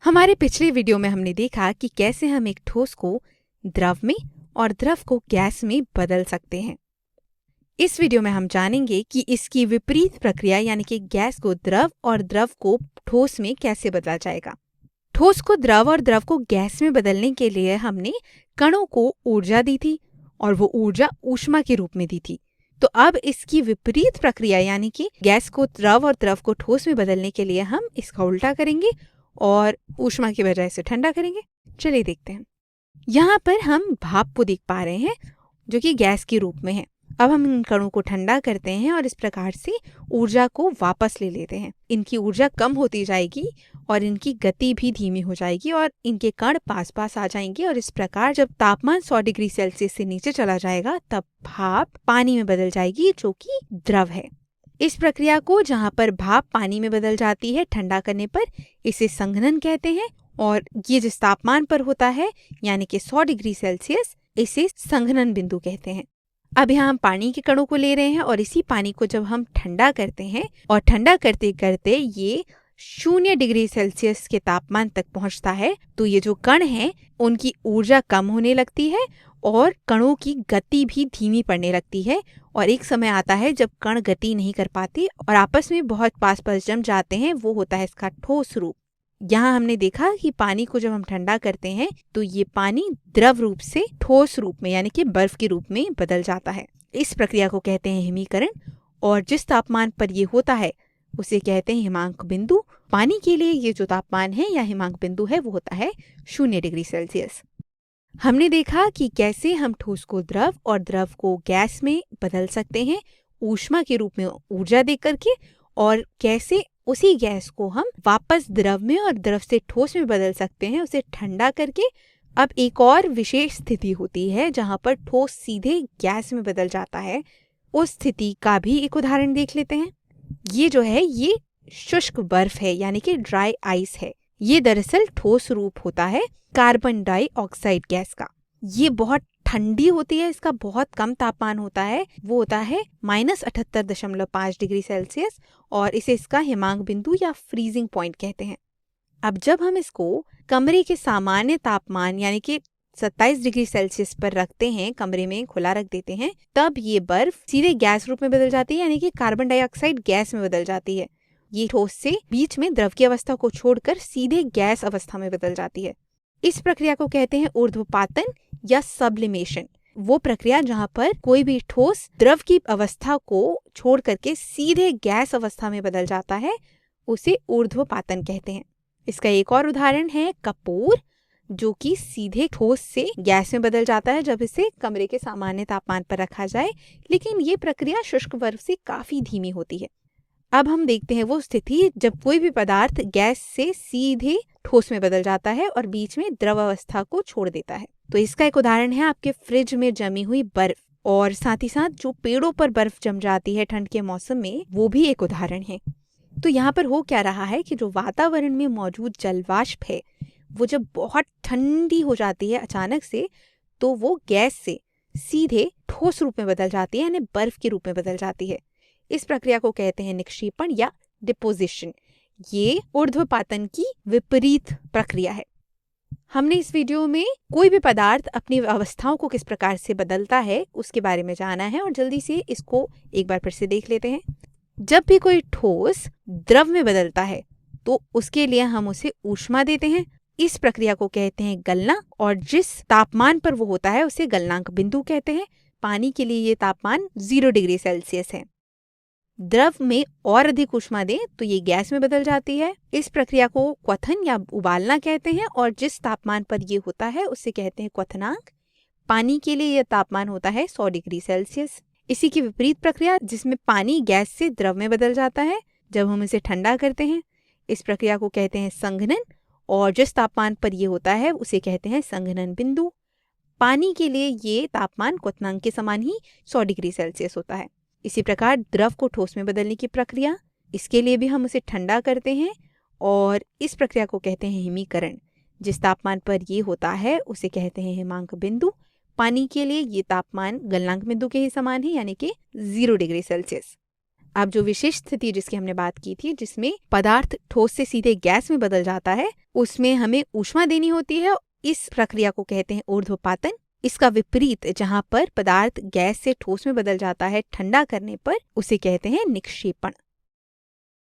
हमारे पिछले वीडियो में हमने देखा कि कैसे हम एक ठोस को द्रव में और द्रव को गैस में बदल सकते हैं। इस वीडियो में हम जानेंगे कि इसकी विपरीत प्रक्रिया यानी कि गैस को द्रव और द्रव को ठोस में कैसे बदला जाएगा। ठोस को द्रव और द्रव को गैस में बदलने के लिए हमने कणों को ऊर्जा दी थी और वो ऊर्जा ऊष्मा के रूप में दी थी। तो अब इसकी विपरीत प्रक्रिया यानी कि गैस को द्रव और द्रव को ठोस में बदलने के लिए हम इसका उल्टा करेंगे और ऊष्मा की बजाय से ठंडा करेंगे। चलिए देखते हैं। यहाँ पर हम भाप को देख पा रहे हैं जो कि गैस के रूप में है। अब हम इन कणों को ठंडा करते हैं और इस प्रकार से ऊर्जा को वापस ले लेते हैं। इनकी ऊर्जा कम होती जाएगी और इनकी गति भी धीमी हो जाएगी और इनके कण पास पास आ जाएंगे और इस प्रकार जब तापमान 100 डिग्री सेल्सियस से नीचे चला जाएगा तब भाप पानी में बदल जाएगी जो कि द्रव है। इस प्रक्रिया को जहाँ पर भाप पानी में बदल जाती है ठंडा करने पर इसे संघनन कहते हैं और ये जिस तापमान पर होता है यानी कि 100 डिग्री सेल्सियस इसे संघनन बिंदु कहते हैं। अब यहाँ हम पानी के कणों को ले रहे हैं और इसी पानी को जब हम ठंडा करते हैं और ठंडा करते करते ये 0 डिग्री सेल्सियस के तापमान तक पहुंचता है तो ये जो कण हैं उनकी ऊर्जा कम होने लगती है और कणों की गति भी धीमी पड़ने लगती है और एक समय आता है जब कण गति नहीं कर पाते और आपस में बहुत पास पास जम जाते हैं। वो होता है इसका ठोस रूप। यहाँ हमने देखा कि पानी को जब हम ठंडा करते हैं तो ये पानी द्रव रूप से ठोस रूप में यानी कि बर्फ के रूप में बदल जाता है। इस प्रक्रिया को कहते हैं हिमीकरण और जिस तापमान पर ये होता है उसे कहते हैं हिमांक बिंदु। पानी के लिए ये जो तापमान है या हिमांक बिंदु है वो होता है 0 डिग्री सेल्सियस। हमने देखा कि कैसे हम ठोस को द्रव और द्रव को गैस में बदल सकते हैं ऊष्मा के रूप में ऊर्जा दे करके और कैसे उसी गैस को हम वापस द्रव में और द्रव से ठोस में बदल सकते हैं उसे ठंडा करके। अब एक और विशेष स्थिति होती है जहाँ पर ठोस सीधे गैस में बदल जाता है। उस स्थिति का भी एक उदाहरण देख लेते हैं। ये जो है ये शुष्क बर्फ है यानी कि ड्राई आइस है। ये दरअसल ठोस रूप होता है कार्बन डाइऑक्साइड गैस का। ये बहुत ठंडी होती है, इसका बहुत कम तापमान होता है, वो होता है -78.5 डिग्री सेल्सियस और इसे इसका हिमांक बिंदु या फ्रीजिंग पॉइंट कहते हैं। अब जब हम इसको कमरे के सामान्य तापमान यानी कि 27 डिग्री सेल्सियस पर रखते हैं, कमरे में खुला रख देते हैं, तब ये बर्फ सीधे गैस रूप में बदल जाती है यानी कि कार्बन डाइऑक्साइड गैस में बदल जाती है। ये ठोस से बीच में द्रव की अवस्था को छोड़कर सीधे गैस अवस्था में बदल जाती है। इस प्रक्रिया को कहते हैं ऊर्ध्वपातन या सब्लिमेशन। वो प्रक्रिया जहाँ पर कोई भी ठोस द्रव की अवस्था को छोड़ करके सीधे गैस अवस्था में बदल जाता है उसे ऊर्ध्वपातन कहते हैं। इसका एक और उदाहरण है कपूर जो कि सीधे ठोस से गैस में बदल जाता है जब इसे कमरे के सामान्य तापमान पर रखा जाए, लेकिन ये प्रक्रिया शुष्क बर्फ से काफी धीमी होती है। अब हम देखते हैं वो स्थिति जब कोई भी पदार्थ गैस से सीधे ठोस में बदल जाता है और बीच में द्रव अवस्था को छोड़ देता है। तो इसका एक उदाहरण है आपके फ्रिज में जमी हुई बर्फ और साथ ही साथ जो पेड़ों पर बर्फ जम जाती है ठंड के मौसम में, वो भी एक उदाहरण है। तो यहाँ पर हो क्या रहा है कि जो वातावरण में मौजूद जलवाष्प है वो जब बहुत ठंडी हो जाती है अचानक से तो वो गैस से सीधे ठोस रूप में बदल जाती है यानी बर्फ के रूप में बदल जाती है। इस प्रक्रिया को कहते हैं निक्षेपण या डिपोजिशन। ये ऊर्ध्वपातन की विपरीत प्रक्रिया है। हमने इस वीडियो में कोई भी पदार्थ अपनी अवस्थाओं को किस प्रकार से बदलता है उसके बारे में जाना है और जल्दी से इसको एक बार फिर से देख लेते हैं। जब भी कोई ठोस द्रव में बदलता है तो उसके लिए हम उसे ऊष्मा देते हैं। इस प्रक्रिया को कहते हैं गलना और जिस तापमान पर वो होता है उसे गलनांक बिंदु कहते हैं। पानी के लिए ये तापमान 0 डिग्री सेल्सियस है। द्रव में और अधिक ऊष्मा दें तो ये गैस में बदल जाती है। इस प्रक्रिया को क्वथन या उबालना कहते हैं और जिस तापमान पर ये होता है उसे कहते हैं क्वथनांक। पानी के लिए यह तापमान होता है 100 डिग्री सेल्सियस। इसी की विपरीत प्रक्रिया जिसमें पानी गैस से द्रव में बदल जाता है जब हम इसे ठंडा करते हैं, इस प्रक्रिया को कहते हैं संघनन और जिस तापमान पर यह होता है उसे कहते हैं संघनन बिंदु। पानी के लिए ये तापमान क्वथनांक के समान ही 100 डिग्री सेल्सियस होता है। इसी प्रकार द्रव को ठोस में बदलने की प्रक्रिया, इसके लिए भी हम उसे ठंडा करते हैं और इस प्रक्रिया को कहते हैं हिमीकरण। जिस तापमान पर ये होता है उसे कहते हैं हिमांक बिंदु। पानी के लिए ये तापमान गलनांक बिंदु के ही समान है यानी कि 0 डिग्री सेल्सियस। अब जो विशेष स्थिति जिसकी हमने बात की थी, जिसमें पदार्थ ठोस से सीधे गैस में बदल जाता है, उसमें हमें ऊष्मा देनी होती है। इस प्रक्रिया को कहते हैं ऊर्ध्वपातन। इसका विपरीत, जहाँ पर पदार्थ गैस से ठोस में बदल जाता है ठंडा करने पर, उसे कहते हैं निक्षेपण।